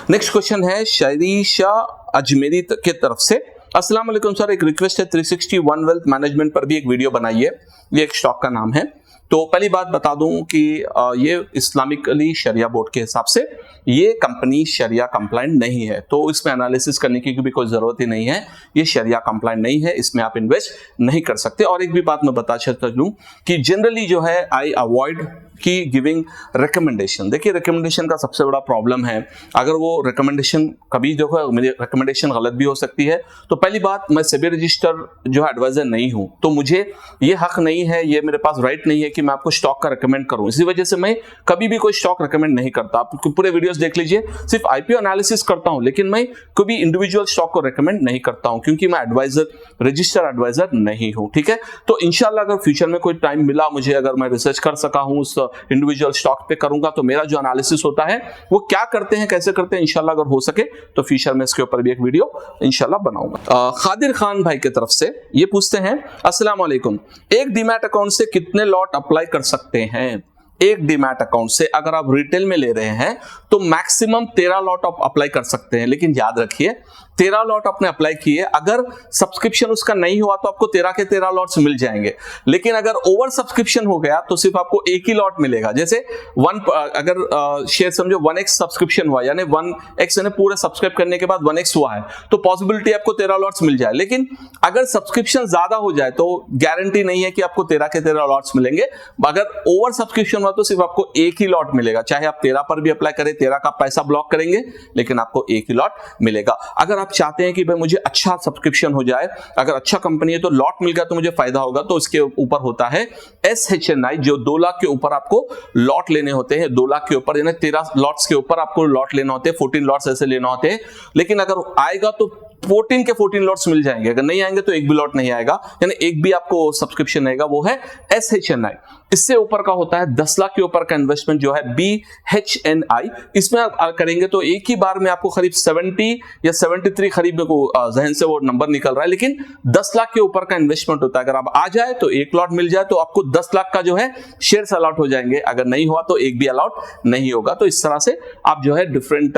Next question है शरीशा अजमेरी की तरफ से। अस्सलाम वालेकुम सर, एक रिक्वेस्ट है 361 वेल्थ मैनेजमेंट पर भी एक वीडियो बनाइए। ये एक स्टॉक का नाम है। तो पहली बात बता दूं कि ये इस्लामिकली शरिया बोर्ड के हिसाब से ये कंपनी शरिया कंप्लाइंट नहीं है, तो इसमें एनालिसिस करने की भी कोई जरूरत ही नहीं है। ये शरिया कंप्लाइंट नहीं है, इसमें आप इन्वेस्ट नहीं कर सकते। और एक भी बात मैं बता चलता हूं कि जनरली जो है आई अवॉइड की गिविंग रिकमेंडेशन। देखिए रिकमेंडेशन का सबसे बड़ा प्रॉब्लम है, अगर वो रिकमेंडेशन कभी जो है मेरी रिकमेंडेशन गलत भी हो सकती है। तो पहली बात, मैं सेबी रजिस्टर जो है एडवाइजर नहीं हूं, तो मुझे ये हक नहीं है, ये मेरे पास राइट नहीं है कि मैं आपको स्टॉक का रिकमेंड करूं। इसी वजह से मैं कभी भी कोई स्टॉक रिकमेंड नहीं करता। आप पूरे वीडियोस देख लीजिए, सिर्फ आईपीओ एनालिसिस करता हूं, लेकिन मैं कभी इंडिविजुअल स्टॉक को रिकमेंड नहीं करता हूं, क्योंकि मैं एडवाइजर रजिस्टर एडवाइजर नहीं हूं। ठीक है, तो इंशाल्लाह अगर फ्यूचर में कोई टाइम मिला मुझे, अगर मैं रिसर्च कर सका हूं उस इंडिविजुअल स्टॉक पे करूंगा, तो मेरा जो एनालिसिस होता है वो क्या करते हैं, कैसे करते हैं, इंशाल्लाह अगर हो सके तो फ्यूचर में इसके ऊपर भी एक वीडियो इंशाल्लाह बनाऊंगा। खादिर खान भाई की तरफ से ये पूछते हैं, अस्सलाम वालेकुम, एक डीमैट अकाउंट से कितने लॉट अप्लाई कर सकते हैं? एक डीमैट अकाउंट से अगर आप रिटेल में ले रहे हैं तो मैक्सिमम 13 लॉट आप अप्लाई कर सकते हैं। लेकिन याद रखिए 13 लॉट आपने अप्लाई किए, अगर सब्सक्रिप्शन उसका नहीं हुआ तो आपको 13 के 13 लॉट्स मिल जाएंगे। लेकिन अगर ओवर सब्सक्रिप्शन हो गया तो सिर्फ आपको एक ही लॉट मिलेगा। जैसे अगर शेयर समझो 1x सब्सक्रिप्शन हुआ, यानी 1x यानी पूरे सब्सक्राइब करने के बाद 1x हुआ है, तो पॉसिबिलिटी आपको 13 लॉट्स मिल जाए। लेकिन अगर सब्सक्रिप्शन ज्यादा हो जाए तो गारंटी नहीं है कि आपको 13 के 13 लॉट्स मिलेंगे। अगर ओवर सब्सक्रिप्शन हुआ तो सिर्फ आपको एक ही लॉट मिलेगा। चाहे आप 13 पर भी अप्लाई करें, 13 का पैसा ब्लॉक करेंगे, लेकिन आपको एक ही लॉट मिलेगा। अगर आप चाहते हैं कि भाई मुझे अच्छा सब्सक्रिप्शन हो जाए, अगर अच्छा कंपनी है तो लॉट मिल गया तो मुझे फायदा होगा, तो इसके ऊपर होता है SHNI, जो 2 लाख के ऊपर आपको लॉट लेने होते हैं। 2 लाख के ऊपर यानी 13 लॉट्स के ऊपर आपको लॉट लेना होते हैं, 14 लॉट्स ऐसे लेना होते हैं। लेकिन अगर आएगा तो 14 के 14 लॉट्स मिल जाएंगे, अगर नहीं आएंगे तो एक भी लॉट नहीं आएगा, यानी एक भी आपको सब्सक्रिप्शन आएगा, वो है SHNI। इससे ऊपर का होता है 10 लाख के ऊपर का इन्वेस्टमेंट जो है BHNI। इसमें आप करेंगे तो एक ही बार में आपको करीब 70 या 73 करीब को जहन से वो नंबर निकल रहा है, लेकिन 10 लाख के ऊपर का इन्वेस्टमेंट होता है। अगर आप आ जाए तो एक लॉट मिल जाए तो आपको 10 लाख का जो है शेयर्स अलॉट हो जाएंगे, अगर नहीं हुआ तो एक भी अलॉट नहीं होगा। तो इस तरह से आप जो है डिफरेंट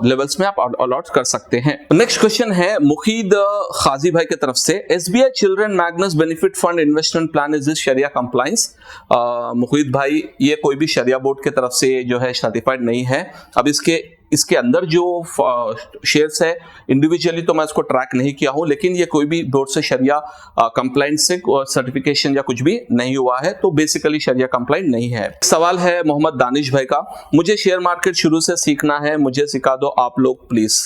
लेवल्स में आप अलॉट कर सकते हैं। नेक्स्ट क्वेश्चन है मुखीद खाजी भाई की तरफ से, SBI children magnus benefit fund investment plan is this शरिया कंप्लायंस? मुखीद भाई, ये कोई भी शरिया बोर्ड की तरफ से जो है सर्टिफाइड नहीं है। अब इसके अंदर जो शेयर्स है इंडिविजुअली तो मैं इसको ट्रैक नहीं किया हूं, लेकिन ये कोई भी बोर्ड से शरिया कंप्लाइंट से सर्टिफिकेशन या कुछ भी नहीं हुआ है, तो बेसिकली शरिया कंप्लाइंट नहीं है। सवाल है मोहम्मद दानिश भाई का, मुझे शेयर मार्केट शुरू से सीखना है, मुझे सिखा दो आप लोग प्लीज।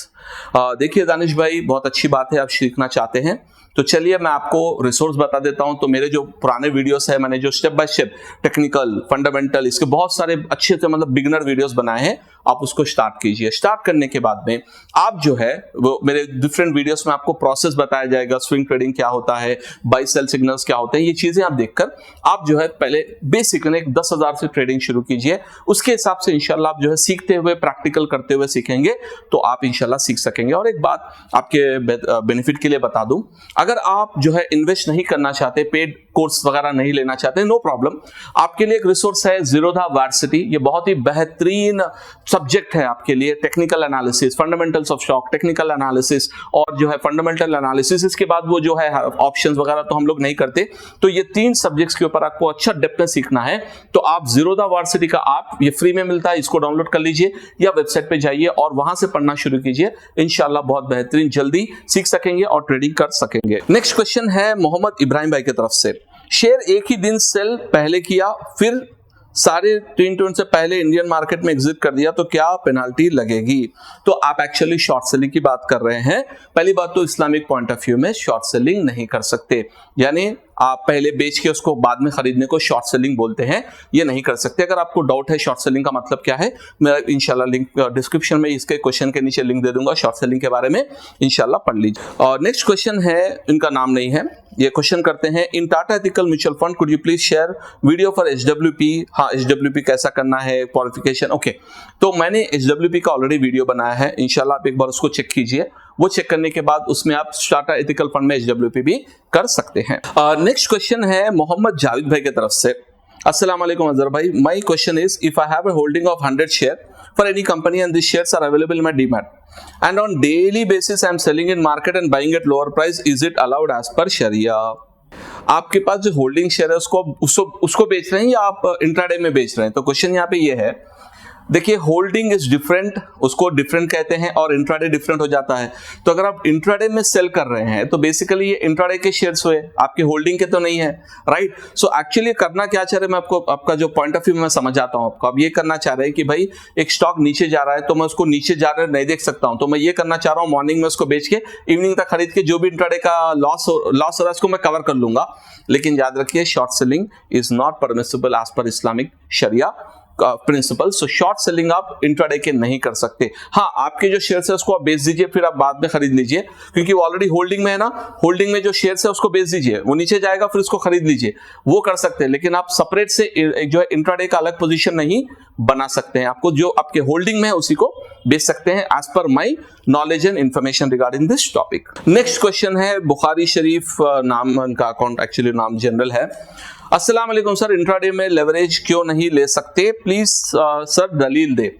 देखिए दानिश भाई, बहुत अच्छी बात है आप सीखना चाहते हैं, तो चलिए मैं आपको रिसोर्स बता देता हूं। तो मेरे जो पुराने वीडियोस है, मैंने जो step by step technical fundamental इसके बहुत सारे अच्छे से मतलब बिगिनर वीडियोस बनाए हैं, आप उसको स्टार्ट कीजिए। स्टार्ट करने के बाद में आप जो है वो मेरे डिफरेंट वीडियोस में आपको प्रोसेस बताया जाएगा, स्विंग ट्रेडिंग क्या होता है, बाय सेल सिग्नल्स क्या होते हैं, ये चीजें आप देखकर आप जो है पहले बेसिक 10,000 से ट्रेडिंग शुरू कीजिए। उसके हिसाब से इंशाल्लाह आप जो है सीखते हुए प्रैक्टिकल करते हुए सीखेंगे तो आप इंशाल्लाह सीख सकेंगे। और एक बात आपके बेनिफिट के लिए बता दूं, अगर आप जो है इन्वेस्ट नहीं करना चाहते, पेड कोर्स वगैरह नहीं लेना चाहते, नो प्रॉब्लम, आपके लिए एक रिसोर्स है जीरोधा वार्सिटी। ये बहुत ही बेहतरीन सब्जेक्ट है आपके लिए, technical analysis, fundamentals of stock, technical analysis और जो है फंडामेंटल एनालिसिस। इसके बाद वो जो है ऑप्शंस वगैरह तो हम लोग नहीं करते, तो ये 3 सब्जेक्ट्स के ऊपर आपको अच्छा डेप्थ में सीखना है तो आप जीरोधा वार्सिटी का आप ये फ्री में मिलता है, इसको डाउनलोड कर लीजिए या वेबसाइट पे जाइए और वहां से पढ़ना शुरू कीजिए। इंशाल्लाह बहुत बेहतरीन जल्दी सीख सकेंगे और ट्रेडिंग कर सकेंगे। नेक्स्ट क्वेश्चन है मोहम्मद इब्राहिम भाई की तरफ से, शेयर एक ही दिन सेल पहले किया फिर सारे 3 टर्न से पहले इंडियन मार्केट में एग्जिट कर दिया तो क्या पेनाल्टी लगेगी? तो आप एक्चुअली शॉर्ट सेलिंग की बात कर रहे हैं। पहली बात तो इस्लामिक पॉइंट ऑफ व्यू में शॉर्ट सेलिंग नहीं कर सकते, यानी आप पहले बेच के उसको बाद में खरीदने को शॉर्ट सेलिंग बोलते हैं, ये नहीं कर सकते। अगर आपको डाउट है शॉर्ट सेलिंग का मतलब क्या है, मैं इंशाल्लाह लिंक डिस्क्रिप्शन में इसके क्वेश्चन के नीचे लिंक दे दूंगा, शॉर्ट सेलिंग के बारे में इंशाल्लाह पढ़ लीजिए। और नेक्स्ट क्वेश्चन है, इनका नाम नहीं है, ये क्वेश्चन करते हैं, in Tata ethical mutual fund could you please share video for HWP? हाँ, HWP कैसा करना है, क्वालिफिकेशन, ओके। तो मैंने HWP का ऑलरेडी वीडियो बनाया है, इंशाल्लाह आप एक बार उसको चेक कीजिए। वो चेक करने के बाद उसमें आप टाटा एथिकल फंड में HWP भी कर सकते हैं। नेक्स्ट क्वेश्चन है मोहम्मद जावेद भाई की तरफ से, अस्सलाम वालेकुम अजहर भाई, my question is if I have a holding of 100 share for any company and this shares are available in my demat and on daily basis I am selling in market and buying at lower price, is it allowed as per शरिया? आपके पास जो holding share है उसको बेच रहे हैं या आप इंट्राडे में बेच रहे हैं? तो क्वेश्चन यहाँ पे ये है, देखिए होल्डिंग इज डिफरेंट, उसको डिफरेंट कहते हैं और इंट्राडे डिफरेंट हो जाता है। तो अगर आप इंट्राडे में सेल कर रहे हैं तो बेसिकली ये इंट्राडे के शेयर्स हुए, आपके होल्डिंग के तो नहीं है, राइट? सो एक्चुअली करना क्या चाह रहे हैं, मैं आपको आपका जो पॉइंट ऑफ व्यू मैं समझ जाता हूं आपको। अब ये करना चाह रहे हैं कि भाई एक स्टॉक नीचे जा रहा है तो मैं उसको नीचे जा रहे नहीं देख सकता हूं, तो मैं ये करना चाह रहा हूं मॉर्निंग में उसको बेच के इवनिंग तक खरीद के जो भी इंट्राडे का लॉस हो रहा है उसको मैं कवर कर लूंगा। लेकिन याद रखिए short selling is not permissible as per Islamic sharia principle. So short selling आप इंट्राडे के नहीं कर सकते। हाँ, आपके जो शेयर्स है उसको आप बेच दीजिए, फिर आप बाद में खरीद लीजिए, क्योंकि वो ऑलरेडी होल्डिंग में है ना। होल्डिंग में जो शेयर्स है उसको बेच दीजिए, वो नीचे जाएगा फिर उसको खरीद लीजिए, वो कर सकते हैं। लेकिन आप सेपरेट से जो है इंट्राडे का अलग पोजीशन नहीं बना सकते हैं। आपको जो आपके होल्डिंग में है उसी को बेच सकते हैं as per my knowledge and information regarding this topic. Next question है बुखारी शरीफ, नाम उनका अकाउंट एक्चुअली नाम जनरल है। अस्सलाम वालेकुम सर, इंट्राडे में लेवरेज क्यों नहीं ले सकते, प्लीज सर दलील दे।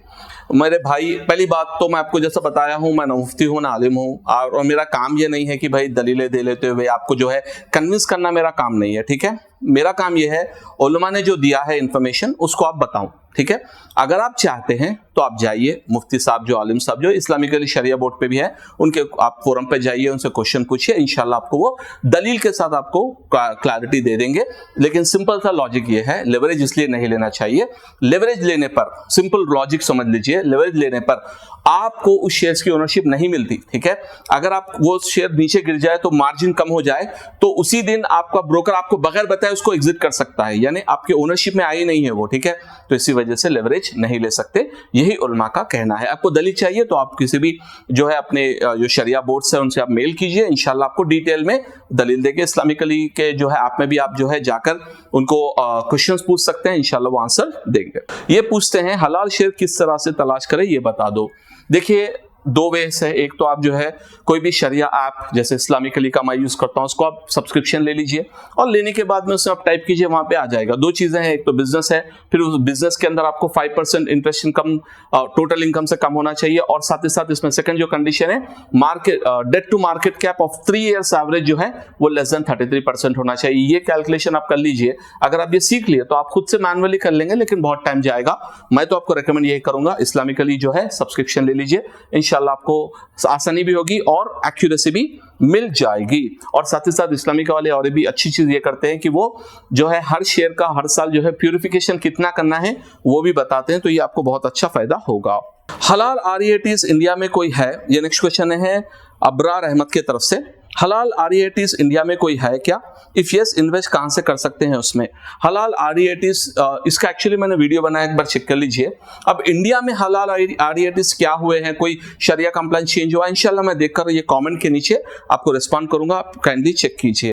मेरे भाई, पहली बात तो मैं आपको जैसा बताया हूं, मैं ना मुफ्ती हूं ना आलिम हूं, और मेरा काम ये नहीं है कि भाई दलीलें दे लेते हुए आपको जो है कन्विंस करना मेरा काम नहीं है, ठीक है। मेरा काम ये है उलमा ने जो दिया है इंफॉर्मेशन उसको आप बताऊं, ठीक है। अगर आप चाहते हैं तो आप जाइए, मुफ्ती साहब जो आलिम साहब जो इस्लामिकली शरिया बोर्ड पे भी है उनके आप फोरम पे जाइए, उनसे क्वेश्चन पूछिए, इंशाल्लाह आपको वो दलील के साथ आपको क्लैरिटी दे देंगे। लेकिन सिंपल सा लॉजिक ये है, लेवरेज इसलिए नहीं लेना चाहिए। लेवरेज लेने पर सिंपल लॉजिक समझ लीजिए, लेवरेज लेने पर आपको उस शेयर्स की ओनरशिप नहीं मिलती, ठीक है। अगर आप वो शेयर नीचे गिर जाए तो मार्जिन कम हो जाए तो उसी दिन आपका ब्रोकर आपको बगैर बताए उसको एग्जिट कर सकता है, यानी आपके ओनरशिप में आई नहीं है वो, ठीक है। तो इसी वजह से लेवरेज नहीं ले सकते, यही उलमा का कहना है। आपको दलील चाहिए तो आप किसी भी जो है अपने जो शरिया बोर्ड से उनसे आप मेल कीजिए, इंशाल्लाह आपको डिटेल में दलील देंगे। इस्लामिकली के जो है ऐप में भी आप जो है जाकर उनको क्वेश्चंस पूछ सकते हैं, इंशाल्लाह वो आंसर देंगे। ये पूछते हैं हलाल शेयर किस तरह से तलाश करें, ये बता दो। देखिए दो वेस है, एक तो आप जो है कोई भी शरिया ऐप जैसे इस्लामिकली का मैं यूज करता हूं उसको आप सब्सक्रिप्शन ले लीजिए, और लेने के बाद में उसमें आप टाइप कीजिए, वहां पे आ जाएगा। दो चीजें हैं, एक तो बिजनेस है, फिर उस बिजनेस के अंदर आपको 5% इंटरेस्ट इनकम टोटल इनकम से कम होना चाहिए, और साथ ही साथ इसमें सेकंड जो कंडीशन है market debt to market cap of 3 years average जो है वो लेस देन 33% होना चाहिए। ये कैलकुलेशन आप कर लीजिए। अगर आप ये सीख लिए तो आप खुद से मैनुअली कर लेंगे, लेकिन बहुत टाइम जाएगा। मैं तो आपको रेकमेंड यही करूंगा, इस्लामिकली जो है सब्सक्रिप्शन ले लीजिए, इंशाल्लाह आपको आसानी भी होगी और एक्यूरेसी भी मिल जाएगी। और साथ ही साथ इस्लामिक वाले और भी अच्छी चीज ये करते हैं कि वो जो है हर शेयर का हर साल जो है प्यूरिफिकेशन कितना करना है वो भी बताते हैं, तो ये आपको बहुत अच्छा फायदा होगा। हलाल REITs इंडिया में कोई है, ये नेक्स्ट क्वेश्चन है अबरार अहमद की तरफ से। हलाल REITs इंडिया में कोई है क्या? इफ यस, इन्वेस्ट कहां से कर सकते हैं उसमें? हलाल REITs इसका एक्चुअली मैंने वीडियो बनाया, एक बार चेक कर लीजिए। अब इंडिया में हलाल REITs क्या हुए हैं, कोई शरिया कंप्लायंस चेंज हुआ, इंशाल्लाह मैं देखकर ये कमेंट के नीचे आपको रिस्पॉन्ड करूंगा, आप काइंडली चेक कीजिए।